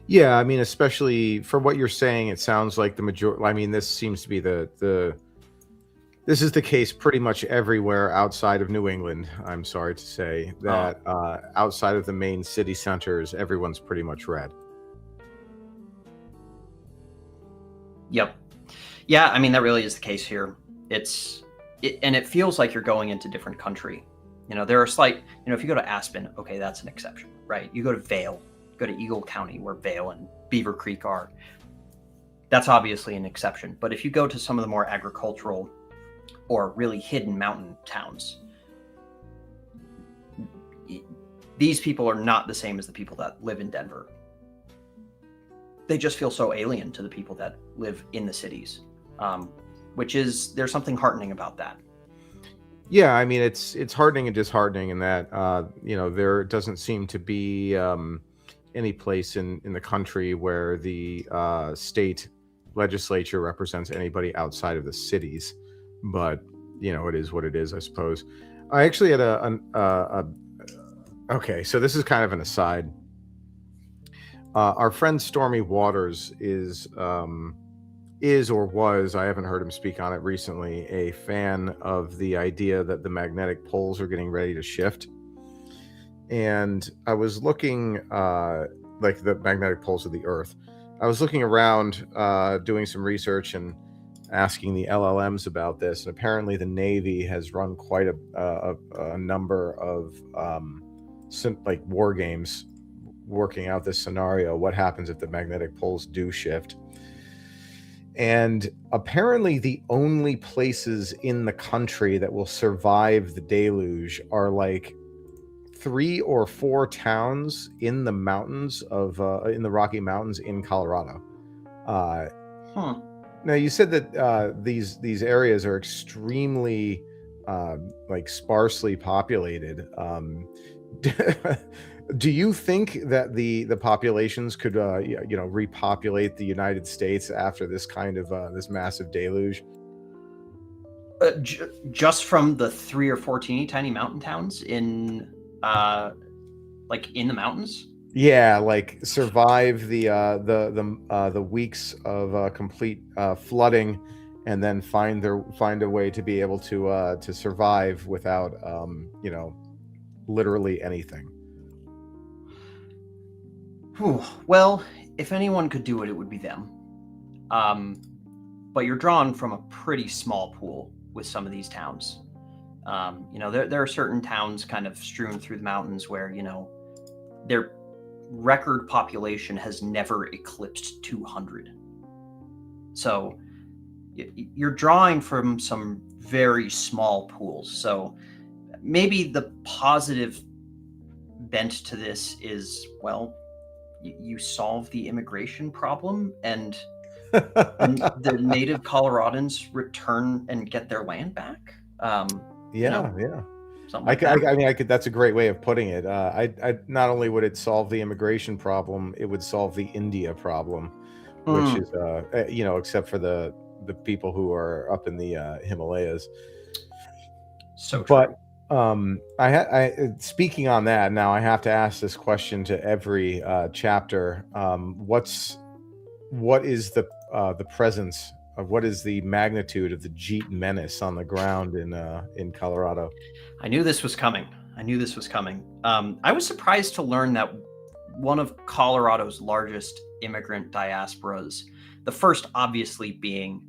Yeah, I mean, especially for what you're saying, it sounds like the majority. I mean, this seems to be this is the case pretty much everywhere outside of New England. I'm sorry to say that outside of the main city centers, everyone's pretty much red. Yep. Yeah, I mean, that really is the case here. And it feels like you're going into different country. There are slight, if you go to Aspen, okay, that's an exception, right? You go to Vail, go to Eagle County, where Vail and Beaver Creek are. That's obviously an exception. But if you go to some of the more agricultural or really hidden mountain towns, these people are not the same as the people that live in Denver. They just feel so alien to the people that live in the cities, there's something heartening about that. Yeah, I mean, it's heartening and disheartening in that, there doesn't seem to be any place in the country where the state legislature represents anybody outside of the cities. But, it is what it is, I suppose. I actually had okay, so this is kind of an aside. Our friend Stormy Waters is or was, I haven't heard him speak on it recently, a fan of the idea that the magnetic poles are getting ready to shift. And I was looking, like the magnetic poles of the Earth. I was looking around, doing some research and asking the LLMs about this. And apparently the Navy has run quite a number of like war games working out this scenario. What happens if the magnetic poles do shift? And apparently the only places in the country that will survive the deluge are like 3 or 4 towns in the mountains of in the Rocky Mountains in Colorado. Now you said that these areas are extremely like sparsely populated. Do you think that the populations could repopulate the United States after this kind of this massive deluge? Just from the 3 or 4 teeny tiny mountain towns in like in the mountains? Yeah, like survive the weeks of complete flooding, and then find a way to be able to survive without literally anything. Whew. Well, if anyone could do it, it would be them. But you're drawn from a pretty small pool with some of these towns. There are certain towns kind of strewn through the mountains where, their record population has never eclipsed 200. So you're drawing from some very small pools. So maybe the positive bent to this is, well, you solve the immigration problem and the native Coloradans return and get their land back. Yeah. Something like that. I mean, that's a great way of putting it. I not only would it solve the immigration problem, it would solve the India problem, which is except for the people who are up in the Himalayas. So true. But speaking on that, now I have to ask this question to every chapter. What is the presence of, what is the magnitude of the Jeet menace on the ground in Colorado? I knew this was coming. I was surprised to learn that one of Colorado's largest immigrant diasporas, the first obviously being,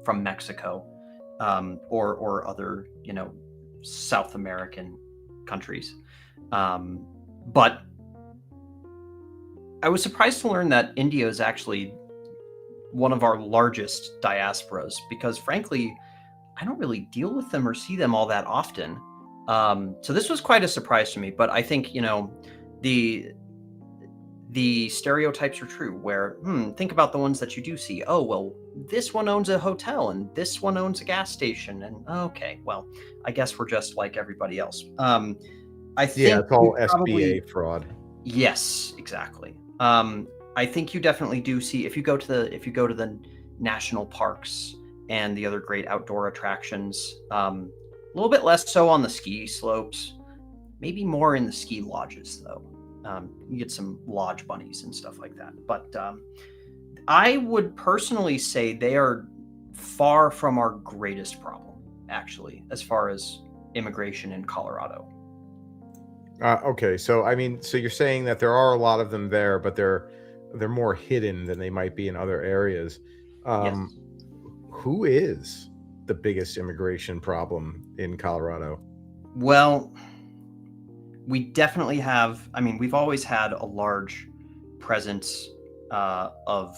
from Mexico, or other, South American countries. But I was surprised to learn that India is actually one of our largest diasporas, because frankly, I don't really deal with them or see them all that often. So this was quite a surprise to me, but I think, the stereotypes are true, where, think about the ones that you do see. Oh, well, this one owns a hotel and this one owns a gas station. And okay, well, I guess we're just like everybody else. I think it's all SBA fraud. Yes, exactly. I think you definitely do see, if you go to the national parks and the other great outdoor attractions, a little bit less so on the ski slopes, maybe more in the ski lodges though. You get some lodge bunnies and stuff like that. But I would personally say they are far from our greatest problem, actually, as far as immigration in Colorado. Okay, so I mean, so you're saying that there are a lot of them there, but they're more hidden than they might be in other areas. Yes. Who is the biggest immigration problem in Colorado? Well, we definitely have. I mean, we've always had a large presence of,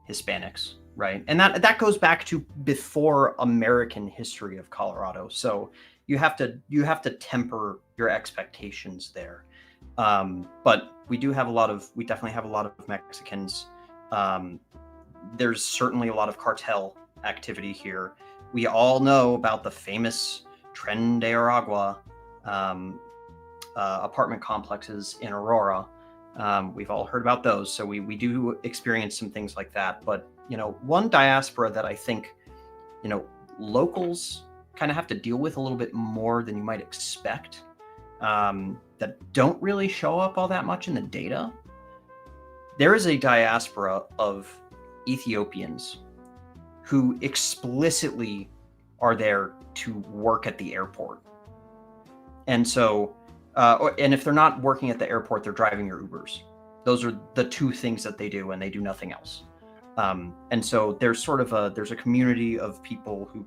Hispanics, right? And that goes back to before American history of Colorado. So you have to temper your expectations there. But we definitely have a lot of Mexicans. There's certainly a lot of cartel activity here. We all know about the famous Tren de Aragua apartment complexes in Aurora. We've all heard about those. So we do experience some things like that. But, one diaspora that I think, locals kind of have to deal with a little bit more than you might expect, that don't really show up all that much in the data. There is a diaspora of Ethiopians who explicitly are there to work at the airport. And so, and if they're not working at the airport, they're driving your Ubers. Those are the two things that they do, and they do nothing else. And so there's there's a community of people who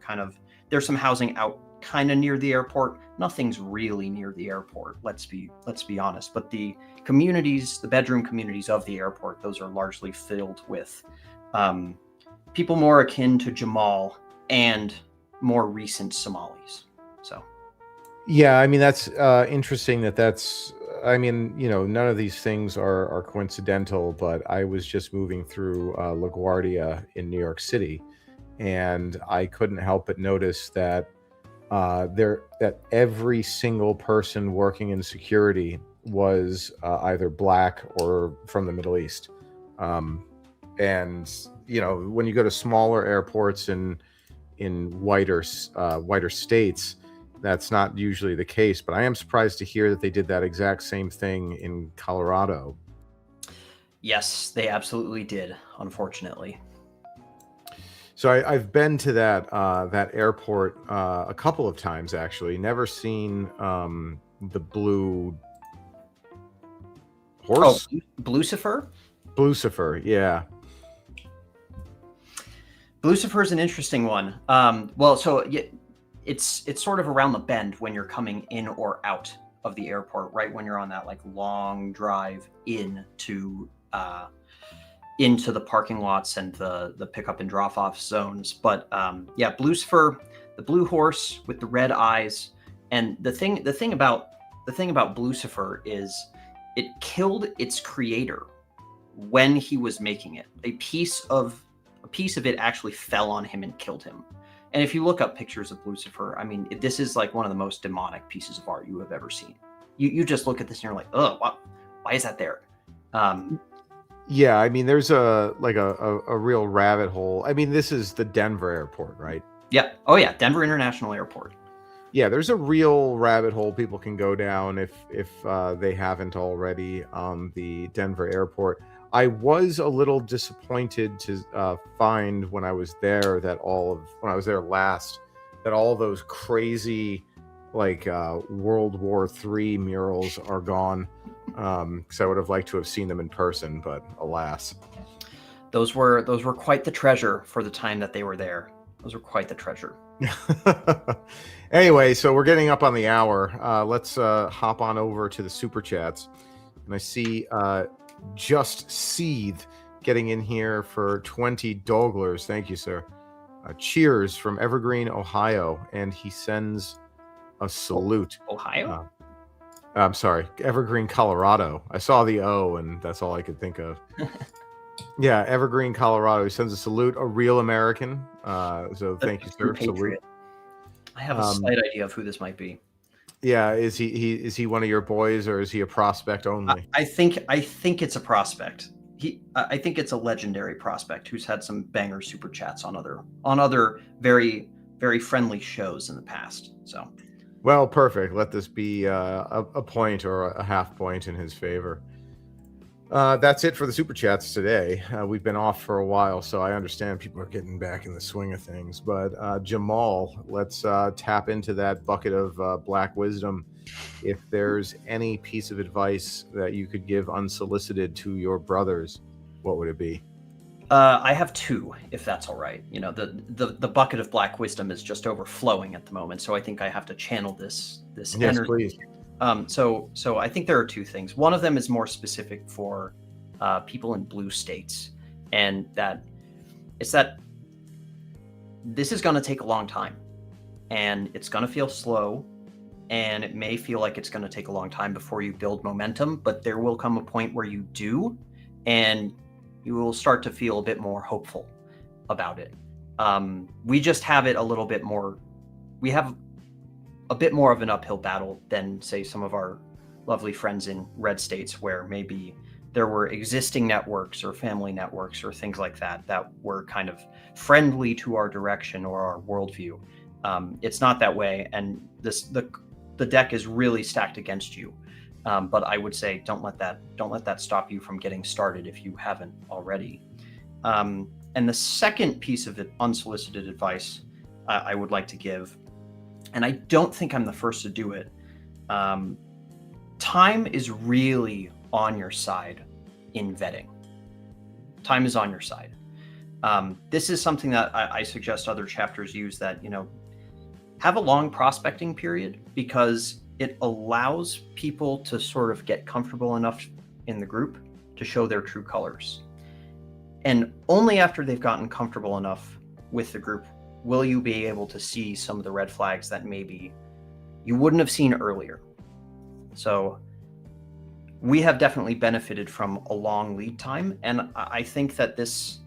there's some housing out kind of near the airport. Nothing's really near the airport. Let's be honest. But the communities, the bedroom communities of the airport, those are largely filled with People more akin to Jamal and more recent Somalis. So, Yeah, I mean that's interesting. That's. I mean, none of these things are coincidental. But I was just moving through LaGuardia in New York City, and I couldn't help but notice that that every single person working in security was either black or from the Middle East. And when you go to smaller airports in whiter states, that's not usually the case. But I am surprised to hear that they did that exact same thing in Colorado. yes, they absolutely did, unfortunately. So I've been to that airport a couple of times actually. Never seen the blue Oh, horse, Blucifer? Blucifer. Yeah, Blucifer is an interesting one. Well, so it's sort of around the bend when you're coming in or out of the airport, right when you're on that like long drive into the parking lots and the pickup and drop off zones. But yeah, Blucifer, the blue horse with the red eyes, and the thing about Blucifer is it killed its creator when he was making it. A piece of it actually fell on him and killed him. And if you look up pictures of Blucifer, I mean, this is like one of the most demonic pieces of art you have ever seen. You just look at this and you're like, oh, why is that there? yeah. I mean, there's a real rabbit hole. I mean, this is the Denver airport, right? Yeah. Oh yeah, Denver International Airport. Yeah, there's a real rabbit hole people can go down if they haven't already on the Denver airport. I was a little disappointed to find when I was there when I was there last, that all those crazy like World War III murals are gone. Because I would have liked to have seen them in person, but alas. Those were quite the treasure for the time that they were there. Those were quite the treasure. Anyway, so we're getting up on the hour. Let's hop on over to the super chats. And I see Just Seethe getting in here for 20 Doglers. Thank you, sir. Cheers from Evergreen, Ohio. And he sends a salute. Ohio? I'm sorry, Evergreen, Colorado. I saw the O, and that's all I could think of. Yeah, Evergreen, Colorado. He sends a salute, a real American. So thank you, sir. Salute. I have a slight idea of who this might be. Yeah, is he one of your boys, or is he a prospect only? I think it's a prospect. I think it's a legendary prospect who's had some banger super chats on other very, very friendly shows in the past. So, well, perfect. Let this be a point or a half point in his favor. That's it for the super chats today. We've been off for a while, so I understand people are getting back in the swing of things. But Jamal, let's tap into that bucket of black wisdom. If there's any piece of advice that you could give unsolicited to your brothers, what would it be? I have two, if that's all right. You know, the bucket of black wisdom is just overflowing at the moment, so I think I have to channel this Yes, energy. please. So I think there are two things. One of them is more specific for people in blue states, and that this is going to take a long time, and it's going to feel slow, and it may feel like it's going to take a long time before you build momentum, but there will come a point where you do, and you will start to feel a bit more hopeful about it. We just have it a little bit more. We have a bit more of an uphill battle than, say, some of our lovely friends in red states, where maybe there were existing networks or family networks or things like that were kind of friendly to our direction or our worldview. It's not that way, and the deck is really stacked against you. But I would say don't let that stop you from getting started if you haven't already. And the second piece of unsolicited advice I would like to give, and I don't think I'm the first to do it. Time is really on your side in vetting. Time is on your side. This is something that I suggest other chapters use, that, have a long prospecting period, because it allows people to sort of get comfortable enough in the group to show their true colors. And only after they've gotten comfortable enough with the group will you be able to see some of the red flags that maybe you wouldn't have seen earlier. So we have definitely benefited from a long lead time, and I think that this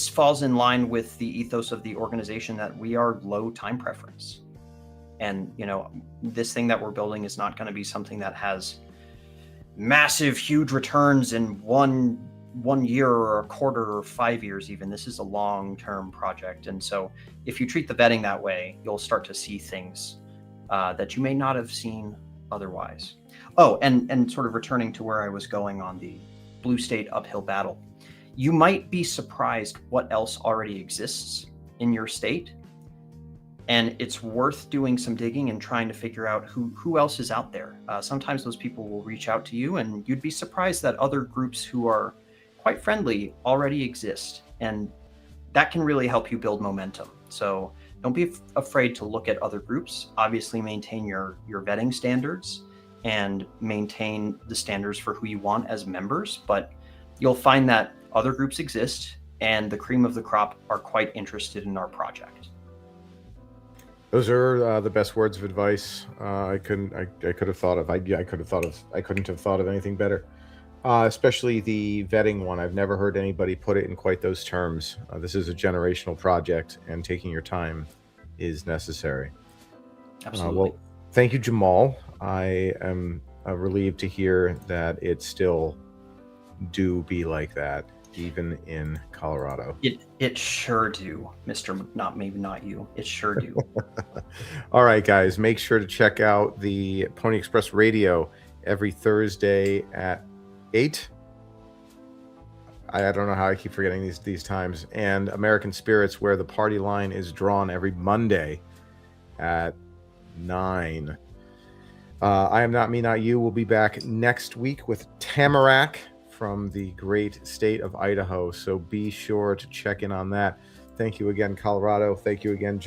falls in line with the ethos of the organization, that we are low time preference. And, you know, this thing that we're building is not going to be something that has massive, huge returns in one year or a quarter or 5 years even. This is a long-term project. And so if you treat the vetting that way, you'll start to see things that you may not have seen otherwise. Oh, and sort of returning to where I was going on the blue state uphill battle, you might be surprised what else already exists in your state. And it's worth doing some digging and trying to figure out who else is out there. Sometimes those people will reach out to you, and you'd be surprised that other groups who are quite friendly already exist. And that can really help you build momentum. So don't be afraid to look at other groups. Obviously, maintain your vetting standards and maintain the standards for who you want as members. But you'll find that other groups exist, and the cream of the crop are quite interested in our project. Those are the best words of advice I couldn't have thought of. I couldn't have thought of anything better. Especially the vetting one. I've never heard anybody put it in quite those terms. This is a generational project, and taking your time is necessary. Absolutely. Well, thank you, Jamal. I am relieved to hear that it still do be like that, even in Colorado. It sure do, Mr. Not You. It sure do. All right, guys, make sure to check out the Pony Express Radio every Thursday at 8. I don't know how I keep forgetting these times. And American Spirits, where the party line is drawn, every Monday at 9. I am Not Me, Not You. We'll be back next week with Tamarack from the great state of Idaho. So be sure to check in on that. Thank you again, Colorado. Thank you again,